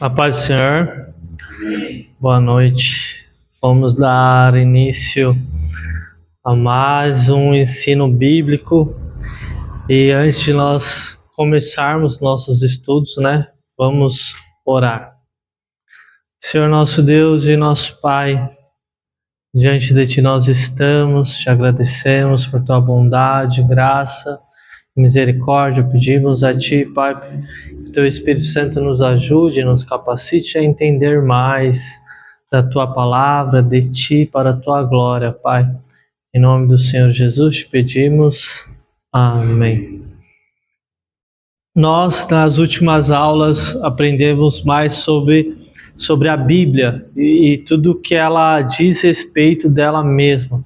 A paz do Senhor. Boa noite. Vamos dar início a mais um ensino bíblico. E antes de nós começarmos nossos estudos, vamos orar. Senhor nosso Deus e nosso Pai, diante de Ti nós estamos, te agradecemos por Tua bondade, graça, misericórdia. Pedimos a Ti, Pai, que Teu Espírito Santo nos ajude, nos capacite a entender mais da Tua palavra, de Ti, para a Tua glória, Pai. Em nome do Senhor Jesus te pedimos. Amém. Nós, nas últimas aulas, aprendemos mais sobre a Bíblia e tudo que ela diz respeito dela mesma,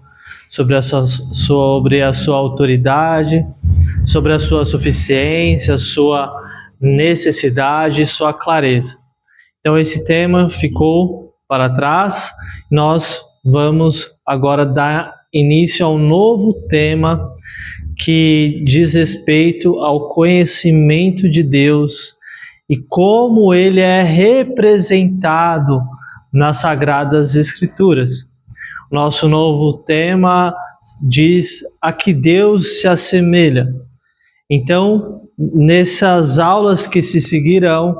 sobre a sua autoridade, sobre a sua suficiência, sua necessidade e sua clareza. Então esse tema ficou para trás. Nós vamos agora dar início a um novo tema que diz respeito ao conhecimento de Deus e como ele é representado nas Sagradas Escrituras. Nosso novo tema diz a que Deus se assemelha. Então, nessas aulas que se seguirão,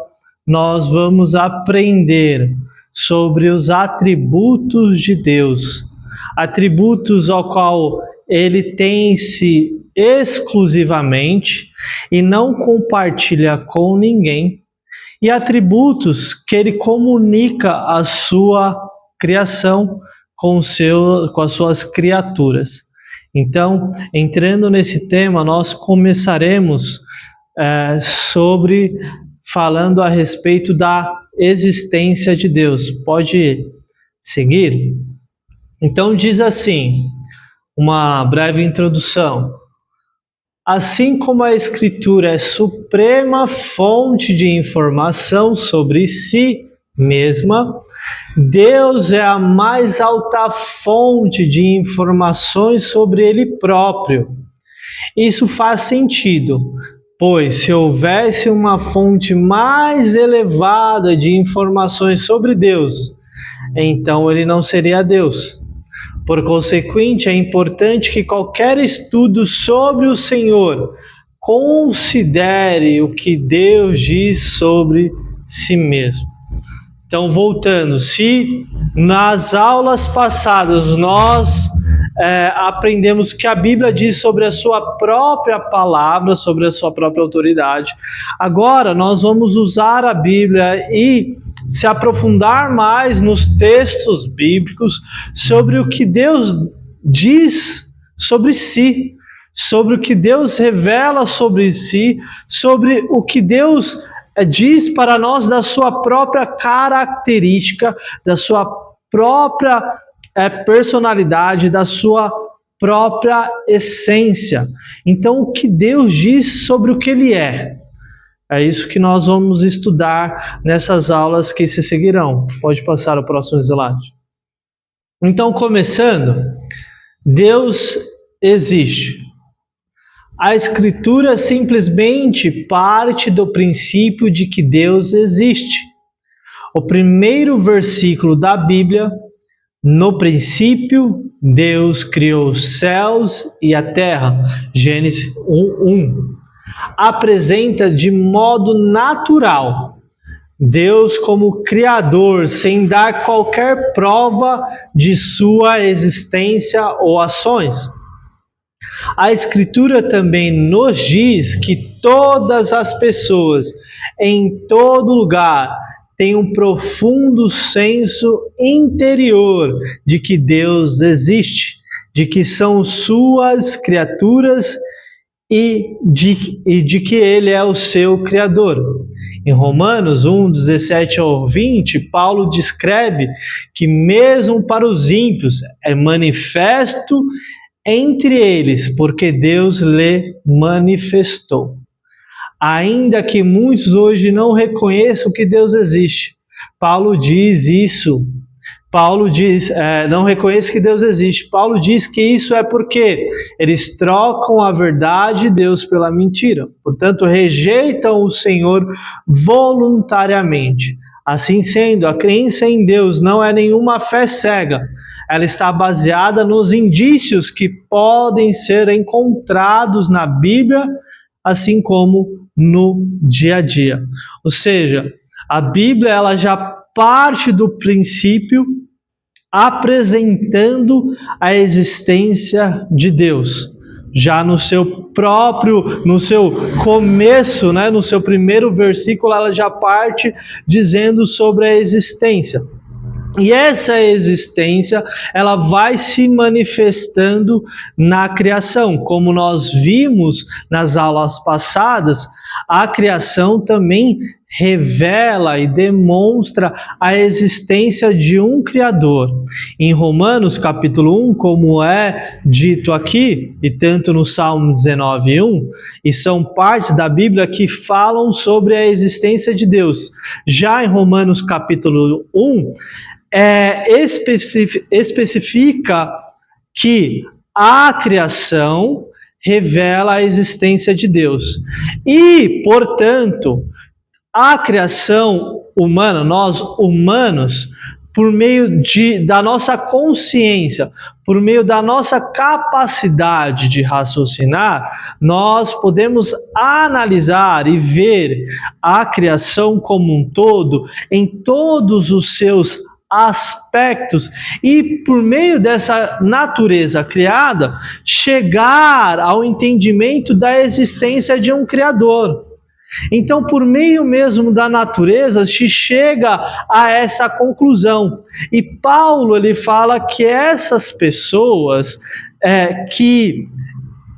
nós vamos aprender sobre os atributos de Deus, atributos ao qual ele tem-se exclusivamente e não compartilha com ninguém, e atributos que ele comunica à sua criação com as suas criaturas. Então, entrando nesse tema, nós começaremos falando a respeito da existência de Deus. Pode seguir? Então diz assim, uma breve introdução. Assim como a Escritura é suprema fonte de informação sobre si mesma, Deus é a mais alta fonte de informações sobre Ele próprio. Isso faz sentido, pois se houvesse uma fonte mais elevada de informações sobre Deus, então Ele não seria Deus. Por consequente, é importante que qualquer estudo sobre o Senhor considere o que Deus diz sobre si mesmo. Então, voltando, se nas aulas passadas nós aprendemos que a Bíblia diz sobre a sua própria palavra, sobre a sua própria autoridade, agora nós vamos usar a Bíblia e se aprofundar mais nos textos bíblicos sobre o que Deus diz sobre si, sobre o que Deus revela sobre si, sobre o que Deus diz para nós da sua própria característica, da sua própria personalidade, da sua própria essência. Então, o que Deus diz sobre o que Ele é. É isso que nós vamos estudar nessas aulas que se seguirão. Pode passar o próximo slide. Então, começando, Deus existe. A Escritura simplesmente parte do princípio de que Deus existe. O primeiro versículo da Bíblia, no princípio, Deus criou os céus e a terra, Gênesis 1:1. Apresenta de modo natural Deus como Criador, sem dar qualquer prova de sua existência ou ações. A Escritura também nos diz que todas as pessoas, em todo lugar, têm um profundo senso interior de que Deus existe, de que são suas criaturas e de que Ele é o seu Criador. Em Romanos 1:17-20, Paulo descreve que mesmo para os ímpios é manifesto entre eles, porque Deus lhe manifestou. Ainda que muitos hoje não reconheçam que Deus existe, Paulo diz isso. Paulo diz, não reconhece que Deus existe. Paulo diz que isso é porque eles trocam a verdade de Deus pela mentira. Portanto, rejeitam o Senhor voluntariamente. Assim sendo, a crença em Deus não é nenhuma fé cega. Ela está baseada nos indícios que podem ser encontrados na Bíblia, assim como no dia a dia. Ou seja, a Bíblia ela já parte do princípio apresentando a existência de Deus. Já no seu começo, né, no seu primeiro versículo, ela já parte dizendo sobre a existência. E essa existência, ela vai se manifestando na criação. Como nós vimos nas aulas passadas, a criação também revela e demonstra a existência de um Criador. Em Romanos capítulo 1, como é dito aqui, e tanto no Salmo 19:1, e são partes da Bíblia que falam sobre a existência de Deus. Já em Romanos capítulo 1, especifica que a criação revela a existência de Deus. E, portanto, a criação humana, nós humanos, por meio da nossa consciência, por meio da nossa capacidade de raciocinar, nós podemos analisar e ver a criação como um todo, em todos os seus aspectos, e por meio dessa natureza criada, chegar ao entendimento da existência de um Criador. Então, por meio mesmo da natureza, se chega a essa conclusão. E Paulo ele fala que essas pessoas que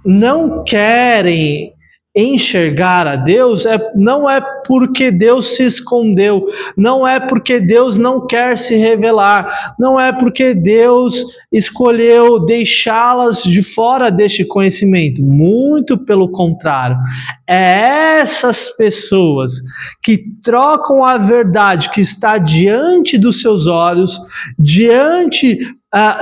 não querem enxergar a Deus não é porque Deus se escondeu, não é porque Deus não quer se revelar, não é porque Deus escolheu deixá-las de fora deste conhecimento, muito pelo contrário. É essas pessoas que trocam a verdade que está diante dos seus olhos, diante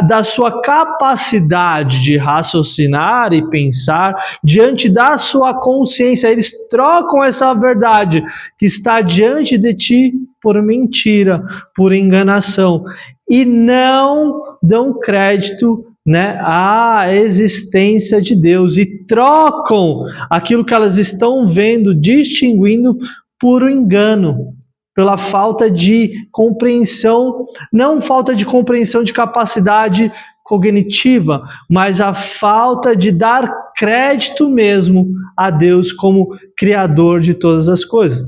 da sua capacidade de raciocinar e pensar, diante da sua consciência, eles trocam essa verdade que está diante de ti por mentira, por enganação, e não dão crédito, né, à existência de Deus, e trocam aquilo que elas estão vendo, distinguindo, por um engano, pela falta de compreensão, não falta de compreensão de capacidade cognitiva, mas a falta de dar crédito mesmo a Deus como Criador de todas as coisas.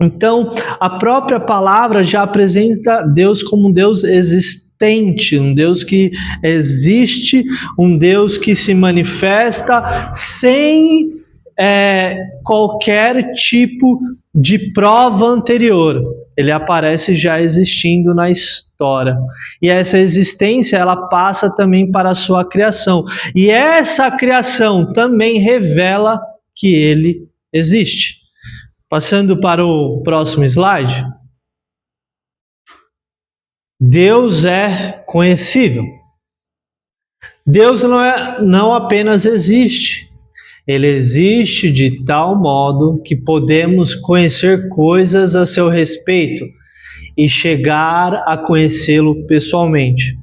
Então, a própria palavra já apresenta Deus como um Deus existente, um Deus que existe, um Deus que se manifesta sem qualquer tipo de prova anterior. Ele aparece já existindo na história. E essa existência, ela passa também para a sua criação. E essa criação também revela que ele existe. Passando para o próximo slide. Deus é conhecível. Deus não apenas existe. Ele existe de tal modo que podemos conhecer coisas a seu respeito e chegar a conhecê-lo pessoalmente.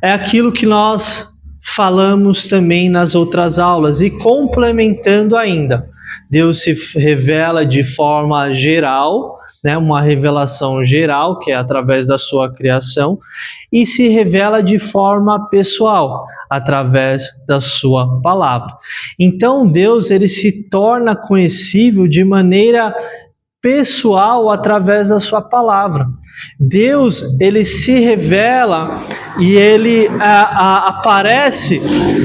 É aquilo que nós falamos também nas outras aulas, e complementando ainda. Deus se revela de forma geral, né, uma revelação geral, que é através da sua criação, e se revela de forma pessoal, através da sua palavra. Então Deus ele se torna conhecível de maneira pessoal através da sua palavra. Deus ele se revela e ele aparece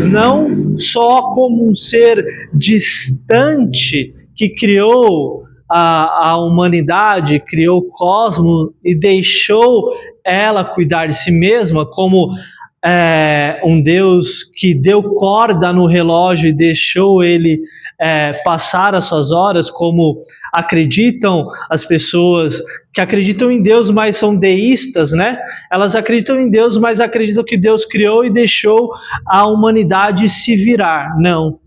não só como um ser distante que criou a humanidade, criou o cosmos e deixou ela cuidar de si mesma, como um Deus que deu corda no relógio e deixou ele passar as suas horas, como acreditam as pessoas que acreditam em Deus, mas são deístas, né? Elas acreditam em Deus, mas acreditam que Deus criou e deixou a humanidade se virar. Não.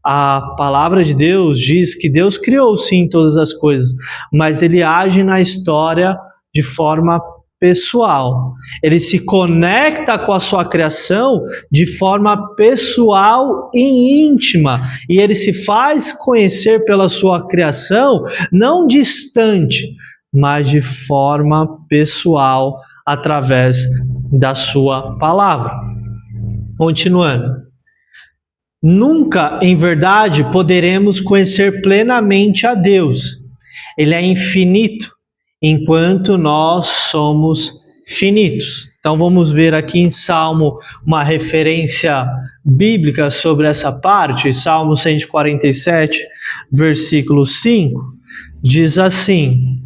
A palavra de Deus diz que Deus criou sim todas as coisas, mas Ele age na história de forma pessoal. Ele se conecta com a sua criação de forma pessoal e íntima. E Ele se faz conhecer pela sua criação, não distante, mas de forma pessoal, através da sua palavra. Continuando. Nunca, em verdade, poderemos conhecer plenamente a Deus. Ele é infinito, enquanto nós somos finitos. Então vamos ver aqui em Salmo uma referência bíblica sobre essa parte. Salmo 147, versículo 5, diz assim: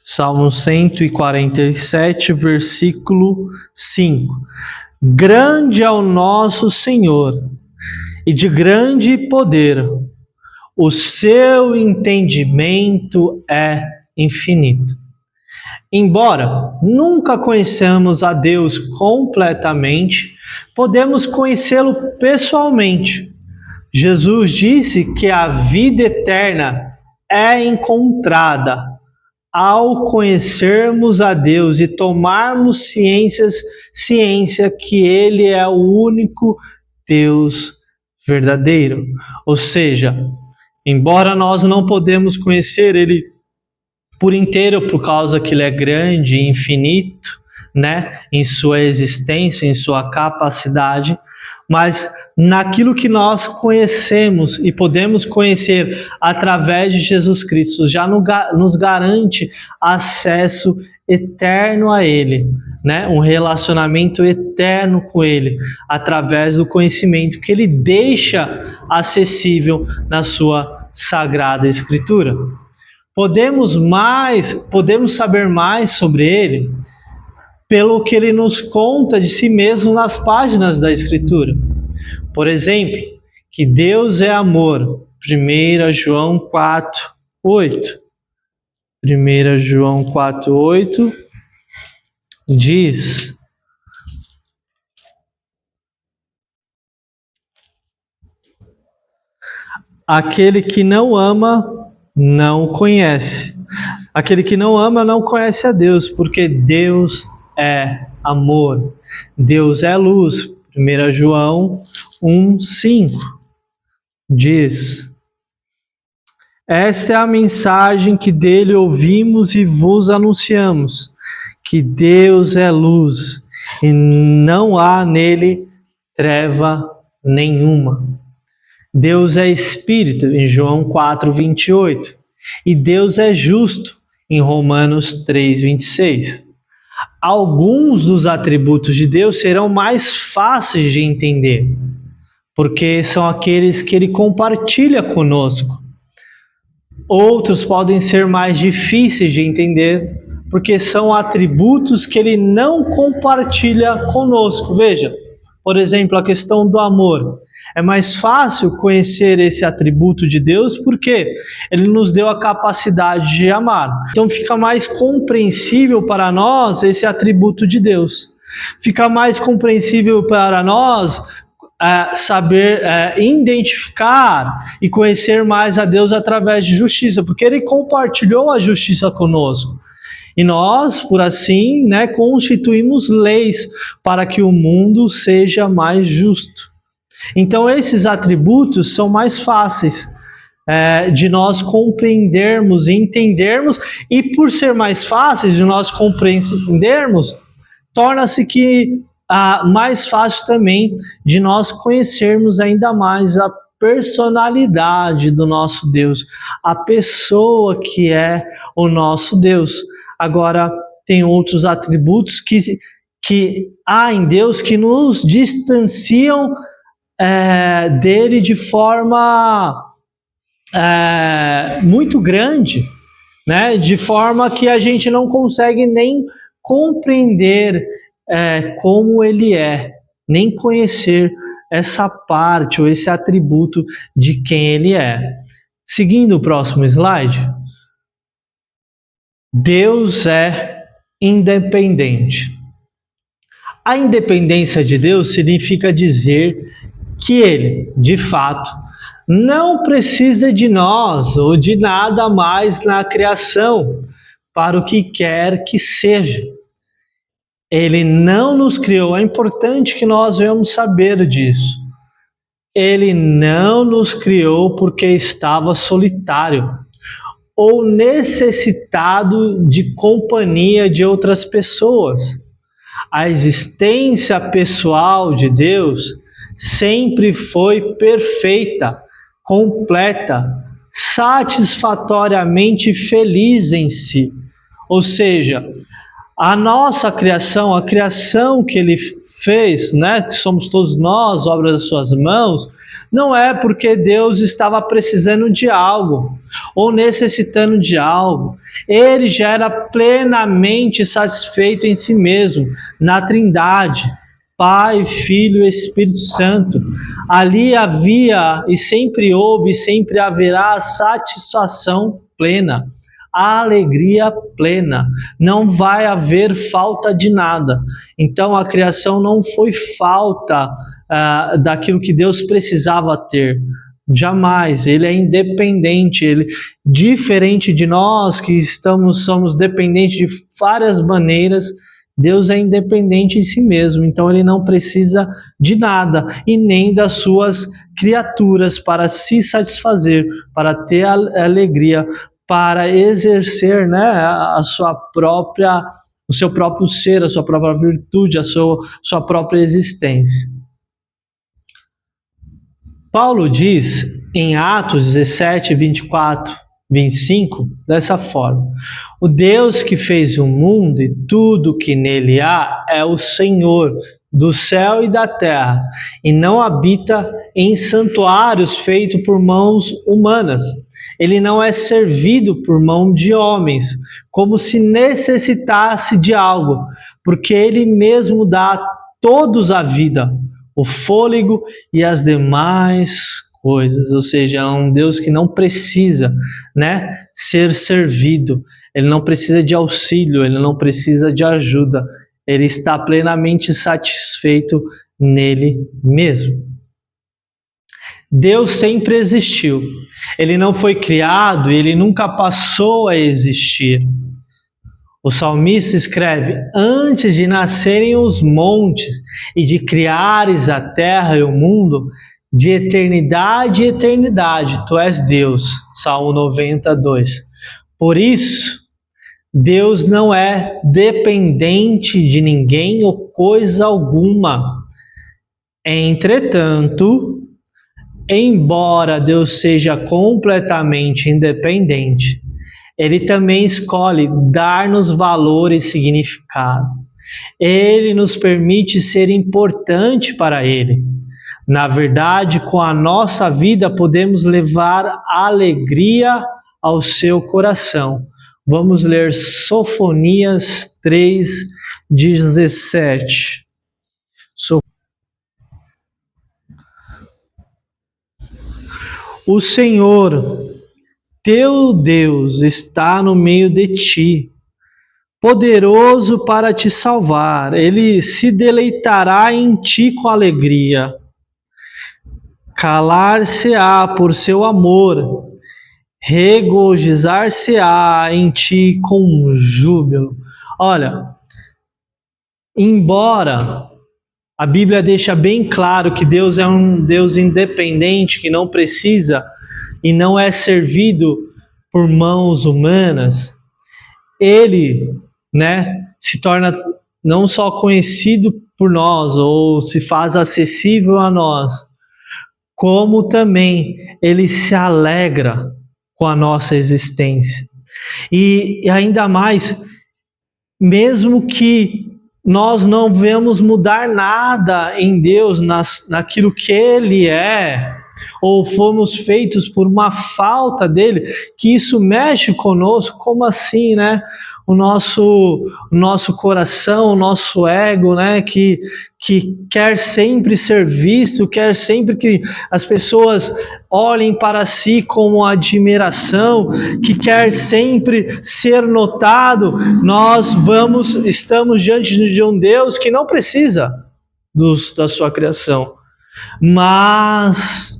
Salmo 147, versículo 5. Grande é o nosso Senhor, e de grande poder. O seu entendimento é infinito. Embora nunca conheçamos a Deus completamente, podemos conhecê-lo pessoalmente. Jesus disse que a vida eterna é encontrada ao conhecermos a Deus e tomarmos ciência que Ele é o único Deus verdadeiro. Ou seja, embora nós não podemos conhecer Ele por inteiro, por causa que Ele é grande e infinito, né, em sua existência, em sua capacidade, mas naquilo que nós conhecemos e podemos conhecer através de Jesus Cristo, já nos garante acesso eterno a Ele, né? Um relacionamento eterno com Ele, através do conhecimento que Ele deixa acessível na sua Sagrada Escritura. Podemos saber mais sobre Ele pelo que Ele nos conta de si mesmo nas páginas da Escritura. Por exemplo, que Deus é amor. 1 João 4, 8. 1 João 4, 8 diz: aquele que não ama, não conhece. Aquele que não ama, não conhece a Deus, porque Deus é amor. Deus é luz. 1 João 1, 5 diz: esta é a mensagem que dele ouvimos e vos anunciamos, que Deus é luz e não há nele treva nenhuma. Deus é Espírito, em João 4, 28. E Deus é justo, em Romanos 3, 26. Alguns dos atributos de Deus serão mais fáceis de entender, porque são aqueles que Ele compartilha conosco. Outros podem ser mais difíceis de entender, porque são atributos que Ele não compartilha conosco. Veja, por exemplo, a questão do amor. É mais fácil conhecer esse atributo de Deus porque Ele nos deu a capacidade de amar. Então fica mais compreensível para nós esse atributo de Deus. Fica mais compreensível para nós saber identificar e conhecer mais a Deus através de justiça, porque Ele compartilhou a justiça conosco. E nós, por assim, constituímos leis para que o mundo seja mais justo. Então esses atributos são mais fáceis de nós compreendermos e entendermos, e por ser mais fáceis de nós compreendermos, torna-se que mais fácil também de nós conhecermos ainda mais a personalidade do nosso Deus, a pessoa que é o nosso Deus. Agora, tem outros atributos que há em Deus que nos distanciam dele de forma muito grande, né? De forma que a gente não consegue nem compreender como ele é, nem conhecer essa parte ou esse atributo de quem ele é. Seguindo o próximo slide, Deus é independente. A independência de Deus significa dizer que Ele, de fato, não precisa de nós ou de nada mais na criação para o que quer que seja. Ele não nos criou, é importante que nós venhamos saber disso. Ele não nos criou porque estava solitário ou necessitado de companhia de outras pessoas. A existência pessoal de Deus sempre foi perfeita, completa, satisfatoriamente feliz em si. Ou seja, a nossa criação, a criação que Ele fez, né, que somos todos nós, obra das suas mãos, não é porque Deus estava precisando de algo ou necessitando de algo. Ele já era plenamente satisfeito em si mesmo, na Trindade, Pai, Filho e Espírito Santo. Ali havia e sempre houve e sempre haverá a satisfação plena, a alegria plena. Não vai haver falta de nada. Então a criação não foi falta daquilo que Deus precisava ter. Jamais. Ele é independente. Ele, diferente de nós que somos dependentes de várias maneiras, Deus é independente em si mesmo. Então ele não precisa de nada e nem das suas criaturas para se satisfazer, para ter a alegria, para exercer, né, o seu próprio ser, a sua própria virtude, a sua própria existência. Paulo diz em Atos 17, 24, 25, dessa forma: o Deus que fez o mundo e tudo que nele há é o Senhor do céu e da terra, e não habita em santuários feitos por mãos humanas. Ele não é servido por mão de homens, como se necessitasse de algo, porque ele mesmo dá a todos a vida, o fôlego e as demais coisas. Ou seja, é um Deus que não precisa, né, ser servido. Ele não precisa de auxílio, ele não precisa de ajuda. Ele está plenamente satisfeito nele mesmo. Deus sempre existiu. Ele não foi criado e ele nunca passou a existir. O salmista escreve: antes de nascerem os montes e de criares a terra e o mundo, de eternidade e eternidade, tu és Deus. Salmo 92. Por isso, Deus não é dependente de ninguém ou coisa alguma. Entretanto, embora Deus seja completamente independente, Ele também escolhe dar-nos valor e significado. Ele nos permite ser importante para Ele. Na verdade, com a nossa vida podemos levar alegria ao seu coração. Vamos ler Sofonias 3:17. O Senhor, teu Deus, está no meio de ti, poderoso para te salvar. Ele se deleitará em ti com alegria. Calar-se-á por seu amor, regozijar-se-á em ti com júbilo. Olha, embora a Bíblia deixa bem claro que Deus é um Deus independente, que não precisa e não é servido por mãos humanas, Ele, né, se torna não só conhecido por nós ou se faz acessível a nós, como também Ele se alegra com a nossa existência. E ainda mais, mesmo que nós não vemos mudar nada em Deus, naquilo que Ele é, ou fomos feitos por uma falta dele, que isso mexe conosco. Como assim, né? nosso coração, o nosso ego, né, que quer sempre ser visto, quer sempre que as pessoas olhem para si com admiração, que quer sempre ser notado, estamos diante de um Deus que não precisa da sua criação, mas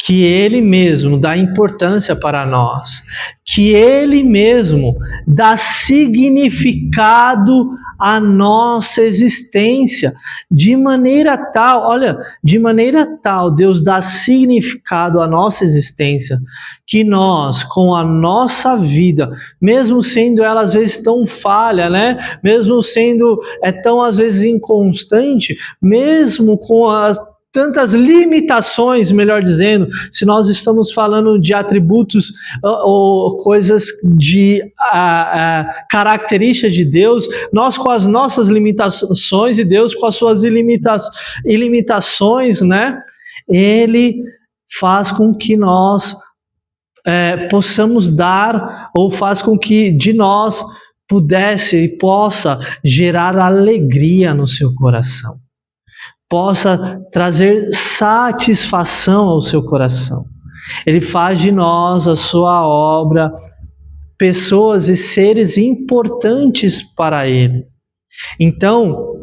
que Ele mesmo dá importância para nós, que Ele mesmo dá significado à nossa existência, de maneira tal, Deus dá significado à nossa existência, que nós, com a nossa vida, mesmo sendo ela às vezes tão falha, né? Mesmo sendo tão às vezes inconstante, mesmo com tantas limitações, melhor dizendo, se nós estamos falando de atributos ou coisas de características de Deus, nós com as nossas limitações e Deus com as suas ilimitações, né? Ele faz com que nós possamos dar, ou faz com que de nós possa gerar alegria no seu coração, possa trazer satisfação ao seu coração. Ele faz de nós, a sua obra, pessoas e seres importantes para Ele. Então,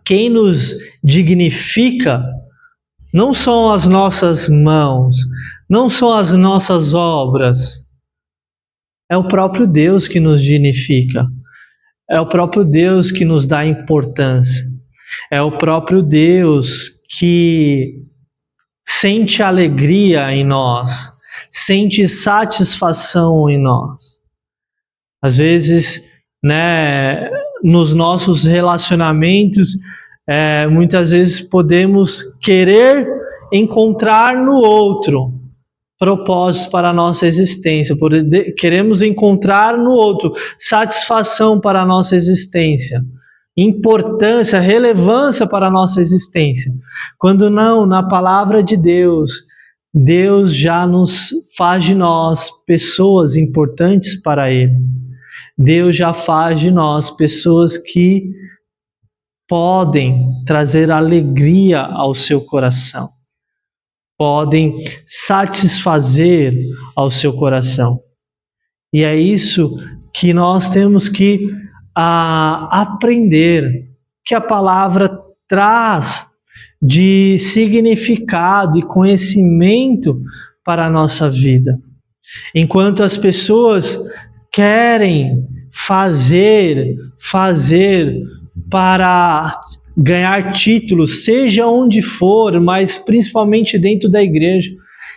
quem nos dignifica não são as nossas mãos, não são as nossas obras, é o próprio Deus que nos dignifica, é o próprio Deus que nos dá importância. É o próprio Deus que sente alegria em nós, sente satisfação em nós. Às vezes, né, nos nossos relacionamentos, muitas vezes podemos querer encontrar no outro propósito para a nossa existência, queremos encontrar no outro satisfação para a nossa existência, importância, relevância para a nossa existência. Quando não, na palavra de Deus, Deus já nos faz de nós pessoas importantes para Ele. Deus já faz de nós pessoas que podem trazer alegria ao seu coração, podem satisfazer ao seu coração. E é isso que nós temos que aprender, que a palavra traz de significado e conhecimento para a nossa vida. Enquanto as pessoas querem fazer para ganhar títulos, seja onde for, mas principalmente dentro da igreja,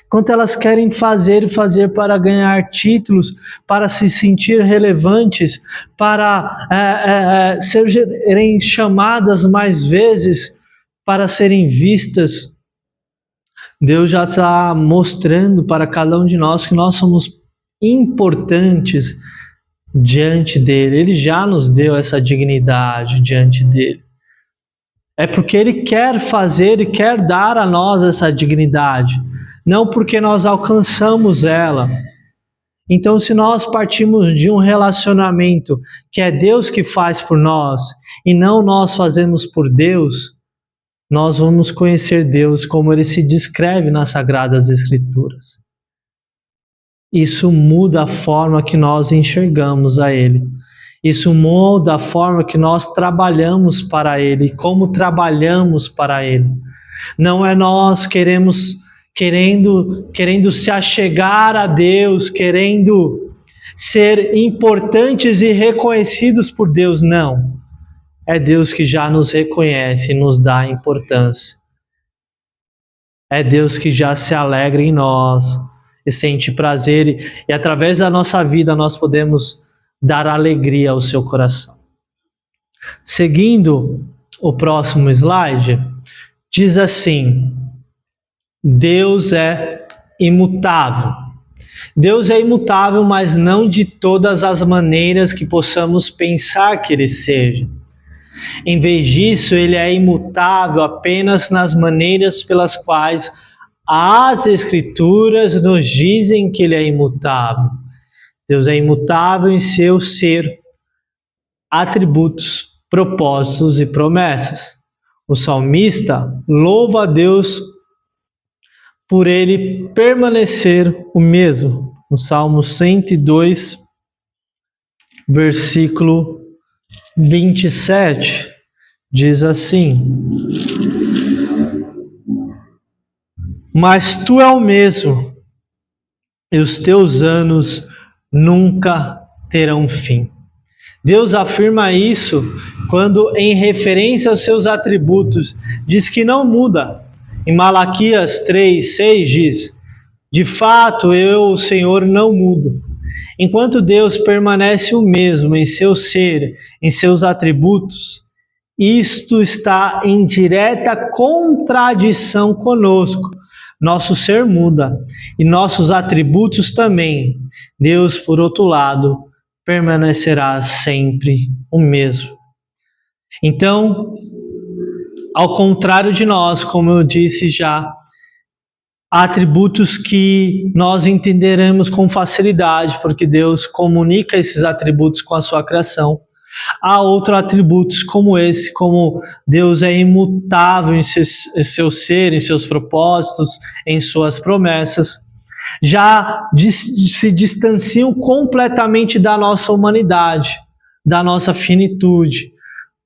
enquanto elas querem fazer para ganhar títulos, para se sentir relevantes, para serem chamadas mais vezes, para serem vistas, Deus já está mostrando para cada um de nós que nós somos importantes diante dele. Ele já nos deu essa dignidade diante dele. É porque Ele quer fazer e quer dar a nós essa dignidade, não porque nós alcançamos ela. Então, se nós partimos de um relacionamento que é Deus que faz por nós e não nós fazemos por Deus, nós vamos conhecer Deus como Ele se descreve nas Sagradas Escrituras. Isso muda a forma que nós enxergamos a Ele. Isso muda a forma que nós trabalhamos para Ele, como trabalhamos para Ele. Não é nós querendo se achegar a Deus, querendo ser importantes e reconhecidos por Deus, não. É Deus que já nos reconhece e nos dá importância. É Deus que já se alegra em nós e sente prazer, e através da nossa vida nós podemos dar alegria ao seu coração. Seguindo o próximo slide, diz assim: Deus é imutável. Deus é imutável, mas não de todas as maneiras que possamos pensar que Ele seja. Em vez disso, Ele é imutável apenas nas maneiras pelas quais as Escrituras nos dizem que Ele é imutável. Deus é imutável em seu ser, atributos, propósitos e promessas. O salmista louva a Deus por ele permanecer o mesmo. No Salmo 102, versículo 27, diz assim: mas tu é o mesmo, e os teus anos nunca terão fim. Deus afirma isso quando, em referência aos seus atributos, diz que não muda. Em Malaquias 3:6 diz: de fato, eu, o Senhor, não mudo. Enquanto Deus permanece o mesmo em seu ser, em seus atributos, isto está em direta contradição conosco. Nosso ser muda e nossos atributos também. Deus, por outro lado, permanecerá sempre o mesmo. Então, ao contrário de nós, como eu disse já, há atributos que nós entenderemos com facilidade, porque Deus comunica esses atributos com a sua criação. Há outros atributos como esse, como Deus é imutável em seu ser, em seus propósitos, em suas promessas. Já se distanciam completamente da nossa humanidade, da nossa finitude.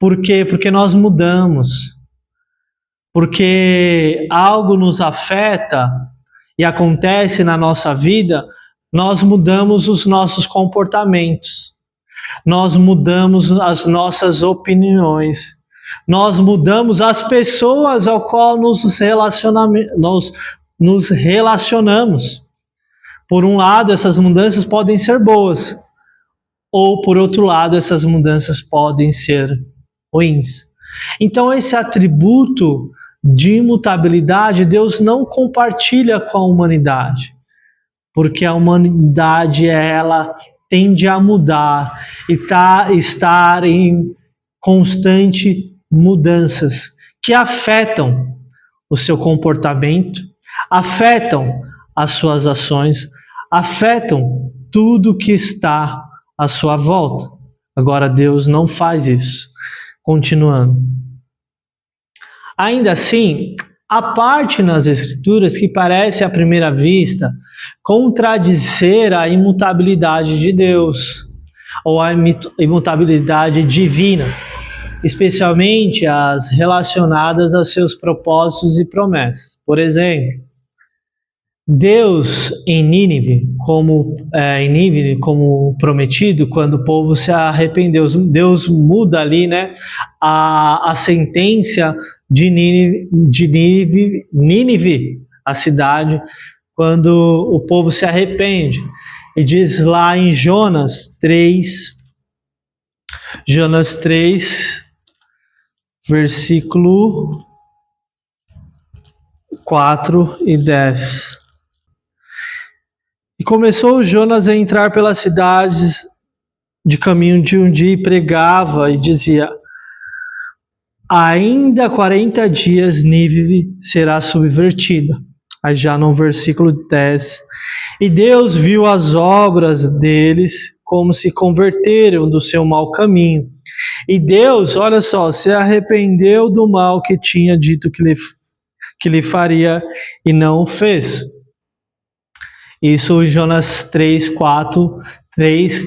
Por quê? Porque nós mudamos. Porque algo nos afeta e acontece na nossa vida, nós mudamos os nossos comportamentos, nós mudamos as nossas opiniões, nós mudamos as pessoas ao qual nos relacionamos. Por um lado, essas mudanças podem ser boas, ou por outro lado, essas mudanças podem ser ruins. Então, esse atributo de imutabilidade, Deus não compartilha com a humanidade, porque a humanidade, ela tende a mudar e estar em constante mudanças que afetam o seu comportamento, afetam as suas ações, afetam tudo que está à sua volta. Agora, Deus não faz isso. Continuando. Ainda assim, há parte nas Escrituras que parece à primeira vista contradizer a imutabilidade de Deus, ou a imutabilidade divina, especialmente as relacionadas aos seus propósitos e promessas. Por exemplo, Deus em Nínive, como prometido, quando o povo se arrependeu, Deus muda ali, né, a sentença de Nínive, a cidade, quando o povo se arrepende. E diz lá em Jonas 3, versículo 4 e 10. E começou Jonas a entrar pelas cidades de caminho de um dia e pregava e dizia: ainda 40 dias Nínive será subvertida. Aí já no versículo 10. E Deus viu as obras deles como se converteram do seu mau caminho. E Deus, olha só, se arrependeu do mal que tinha dito que lhe faria e não o fez. Isso Jonas 3,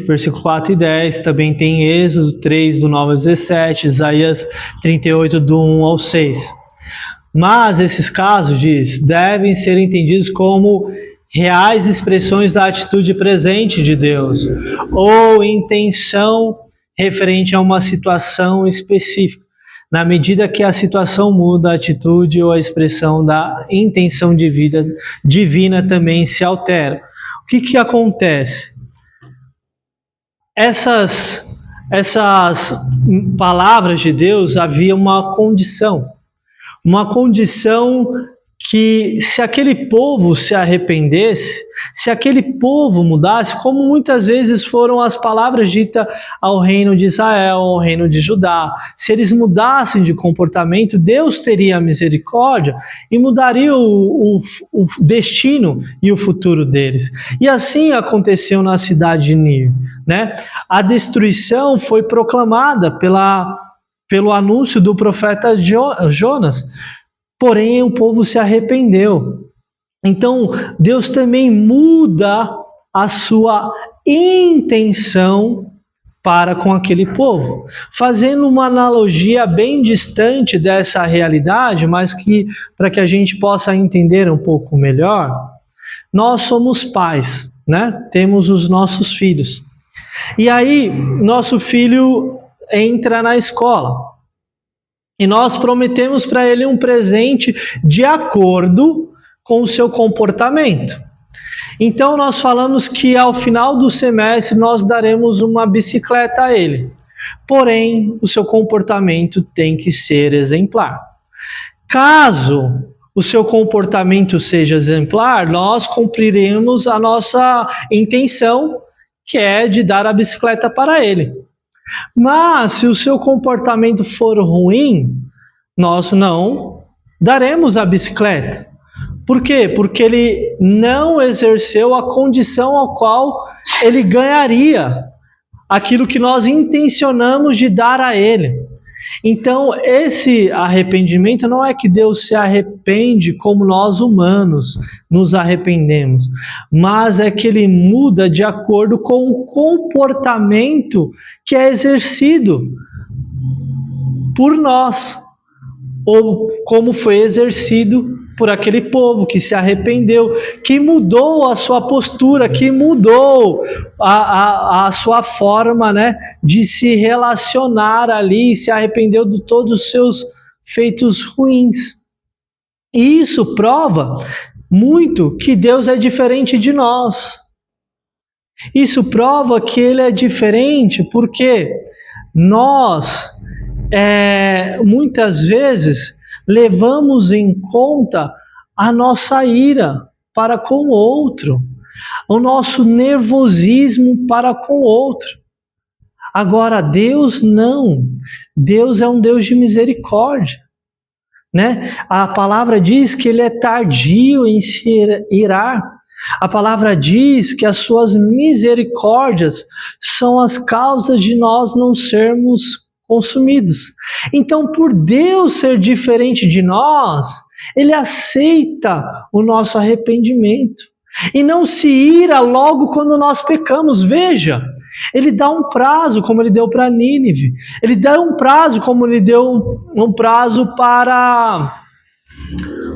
versículo 4 e 10, também tem Êxodo 3, do 9 ao 17, Isaías 38, do 1 ao 6. Mas esses casos, diz, devem ser entendidos como reais expressões da atitude presente de Deus, ou intenção referente a uma situação específica. Na medida que a situação muda, a atitude ou a expressão da intenção de vida divina também se altera. O que acontece? Essas palavras de Deus havia uma condição que se aquele povo se arrependesse, se aquele povo mudasse, como muitas vezes foram as palavras ditas ao reino de Israel, ao reino de Judá, se eles mudassem de comportamento, Deus teria misericórdia e mudaria o destino e o futuro deles. E assim aconteceu na cidade de Nínive, né? A destruição foi proclamada pelo anúncio do profeta Jonas. Porém, o povo se arrependeu. Então, Deus também muda a sua intenção para com aquele povo. Fazendo uma analogia bem distante dessa realidade, mas que para que a gente possa entender um pouco melhor, nós somos pais, né? Temos os nossos filhos. E aí, nosso filho entra na escola. E nós prometemos para ele um presente de acordo com o seu comportamento. Então nós falamos que ao final do semestre nós daremos uma bicicleta a ele. Porém, o seu comportamento tem que ser exemplar. Caso o seu comportamento seja exemplar, nós cumpriremos a nossa intenção, que é de dar a bicicleta para ele. Mas se o seu comportamento for ruim, nós não daremos a bicicleta. Por quê? Porque ele não exerceu a condição ao qual ele ganharia aquilo que nós intencionamos de dar a ele. Então, esse arrependimento não é que Deus se arrepende como nós humanos nos arrependemos, mas é que ele muda de acordo com o comportamento que é exercido por nós, ou como foi exercido por aquele povo que se arrependeu, que mudou a sua postura, que mudou a sua forma, né, de se relacionar ali, se arrependeu de todos os seus feitos ruins. E isso prova muito que Deus é diferente de nós. Isso prova que Ele é diferente porque nós, muitas vezes, levamos em conta a nossa ira para com o outro, o nosso nervosismo para com o outro. Agora, Deus não. Deus é um Deus de misericórdia, né? A palavra diz que Ele é tardio em se irar. A palavra diz que as suas misericórdias são as causas de nós não sermos consumidos. Então, por Deus ser diferente de nós, Ele aceita o nosso arrependimento e não se ira logo quando nós pecamos. Veja, Ele dá um prazo, como Ele deu para Nínive. Ele dá um prazo, como Ele deu um prazo para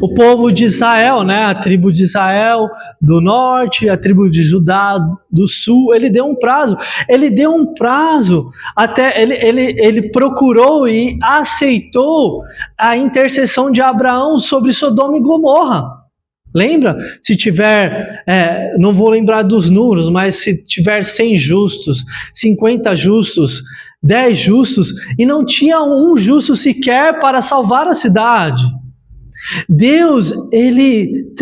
o povo de Israel, né? A tribo de Israel do norte, a tribo de Judá do sul. Ele deu um prazo. Ele deu um prazo até ele procurou e aceitou a intercessão de Abraão sobre Sodoma e Gomorra. Lembra? Se tiver, não vou lembrar dos números, mas se tiver 100 justos, 50 justos, 10 justos, e não tinha um justo sequer para salvar a cidade. Deus, ele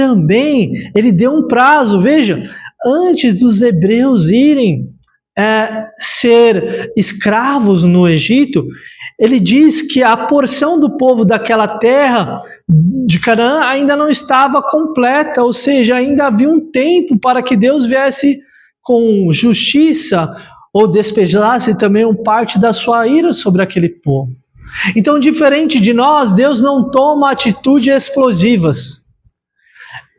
deu um prazo. Veja, antes dos hebreus irem ser escravos no Egito, ele diz que a porção do povo daquela terra de Canaã ainda não estava completa, ou seja, ainda havia um tempo para que Deus viesse com justiça ou despejasse também parte da sua ira sobre aquele povo. Então, diferente de nós, Deus não toma atitudes explosivas.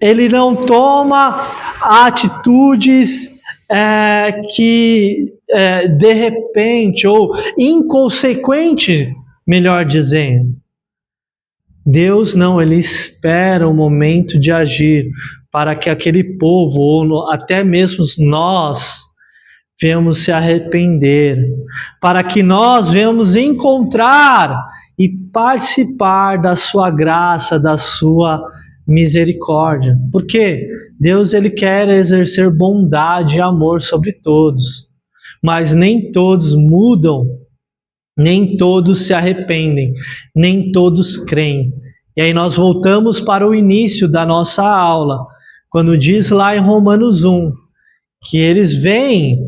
Ele não toma atitudes que de repente ou inconsequente, melhor dizendo. Deus não, Ele espera o momento de agir para que aquele povo, ou até mesmo nós, venhamos se arrepender, para que nós venhamos encontrar e participar da sua graça, da sua misericórdia. Porque Deus, Ele quer exercer bondade e amor sobre todos, mas nem todos mudam, nem todos se arrependem, nem todos creem. E aí nós voltamos para o início da nossa aula, quando diz lá em Romanos 1, que eles veem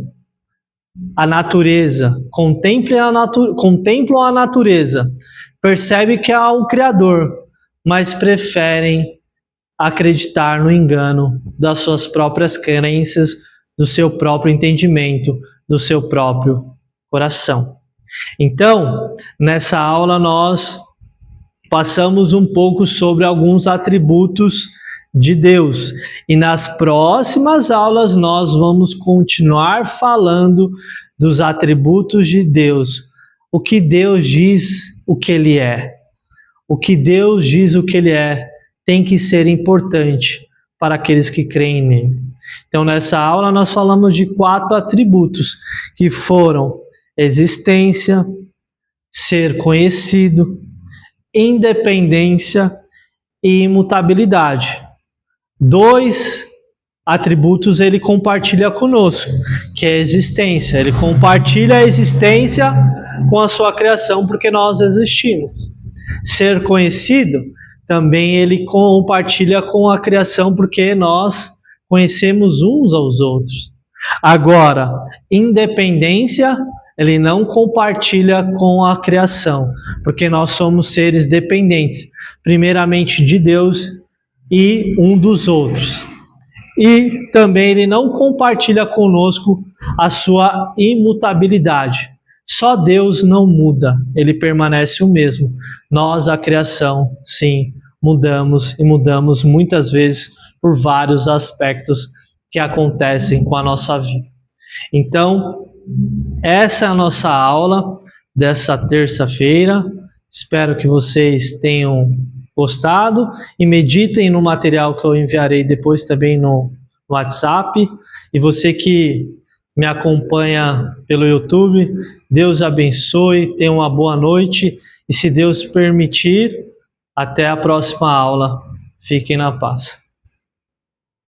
a natureza, contemplam a natureza, percebem que há um Criador, mas preferem acreditar no engano das suas próprias crenças, do seu próprio entendimento, do seu próprio coração. Então, nessa aula nós passamos um pouco sobre alguns atributos de Deus. E nas próximas aulas nós vamos continuar falando dos atributos de Deus. O que Deus diz o que Ele é. O que Deus diz o que Ele é tem que ser importante para aqueles que creem nele. Então, nessa aula nós falamos de 4 atributos, que foram existência, ser conhecido, independência e imutabilidade. 2 atributos ele compartilha conosco, que é a existência. Ele compartilha a existência com a sua criação, porque nós existimos. Ser conhecido, também ele compartilha com a criação, porque nós conhecemos uns aos outros. Agora, independência, ele não compartilha com a criação, porque nós somos seres dependentes, primeiramente de Deus e um dos outros. E também ele não compartilha conosco a sua imutabilidade. Só Deus não muda, ele permanece o mesmo. Nós, a criação, sim, mudamos e mudamos muitas vezes por vários aspectos que acontecem com a nossa vida. Então, essa é a nossa aula dessa terça-feira. Espero que vocês tenham gostado e meditem no material que eu enviarei depois também no WhatsApp. E você que me acompanha pelo YouTube, Deus abençoe, tenha uma boa noite e, se Deus permitir, até a próxima aula. Fiquem na paz.